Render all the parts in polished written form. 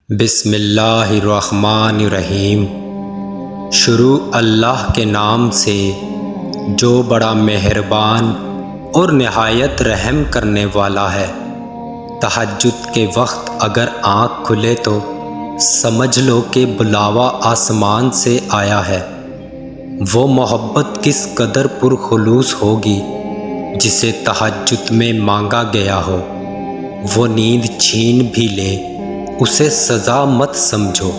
بسم اللہ الرحمن الرحیم۔ شروع اللہ کے نام سے جو بڑا مہربان اور نہایت رحم کرنے والا ہے۔ تہجد کے وقت اگر آنکھ کھلے تو سمجھ لو کہ بلاوا آسمان سے آیا ہے۔ وہ محبت کس قدر پرخلوص ہوگی جسے تہجد میں مانگا گیا ہو۔ وہ نیند چھین بھی لے اسے سزا مت سمجھو،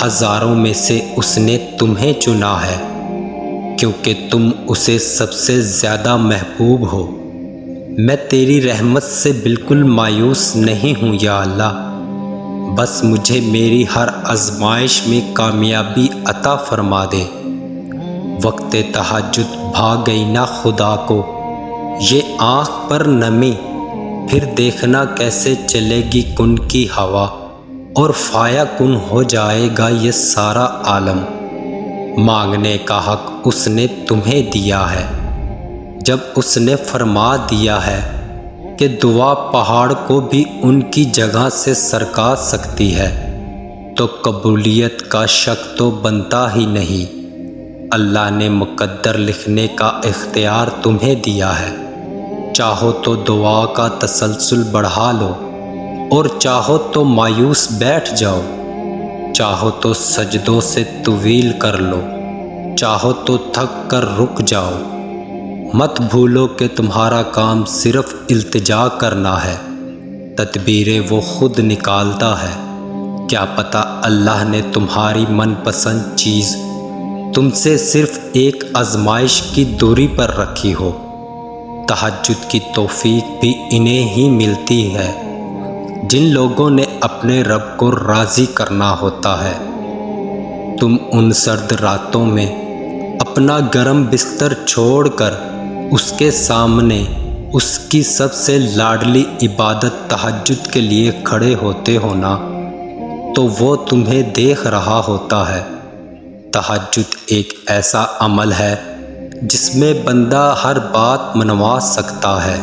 ہزاروں میں سے اس نے تمہیں چنا ہے، کیونکہ تم اسے سب سے زیادہ محبوب ہو۔ میں تیری رحمت سے بالکل مایوس نہیں ہوں یا اللہ، بس مجھے میری ہر آزمائش میں کامیابی عطا فرما دے۔ وقت تہجد بھاگ گئی نہ خدا کو یہ آنکھ پر نمی، پھر دیکھنا کیسے چلے گی کن کی ہوا، اور فایا کن ہو جائے گا یہ سارا عالم۔ مانگنے کا حق اس نے تمہیں دیا ہے، جب اس نے فرما دیا ہے کہ دعا پہاڑ کو بھی ان کی جگہ سے سرکا سکتی ہے، تو قبولیت کا شک تو بنتا ہی نہیں۔ اللہ نے مقدر لکھنے کا اختیار تمہیں دیا ہے، چاہو تو دعا کا تسلسل بڑھا لو، اور چاہو تو مایوس بیٹھ جاؤ، چاہو تو سجدوں سے طویل کر لو، چاہو تو تھک کر رک جاؤ۔ مت بھولو کہ تمہارا کام صرف التجا کرنا ہے، تدبیریں وہ خود نکالتا ہے۔ کیا پتہ اللہ نے تمہاری من پسند چیز تم سے صرف ایک آزمائش کی دوری پر رکھی ہو۔ تہجد کی توفیق بھی انہیں ہی ملتی ہے جن لوگوں نے اپنے رب کو راضی کرنا ہوتا ہے۔ تم ان سرد راتوں میں اپنا گرم بستر چھوڑ کر اس کے سامنے اس کی سب سے لاڈلی عبادت تہجد کے لیے کھڑے ہوتے ہو نا، تو وہ تمہیں دیکھ رہا ہوتا ہے۔ تہجد ایک ایسا عمل ہے جس میں بندہ ہر بات منوا سکتا ہے۔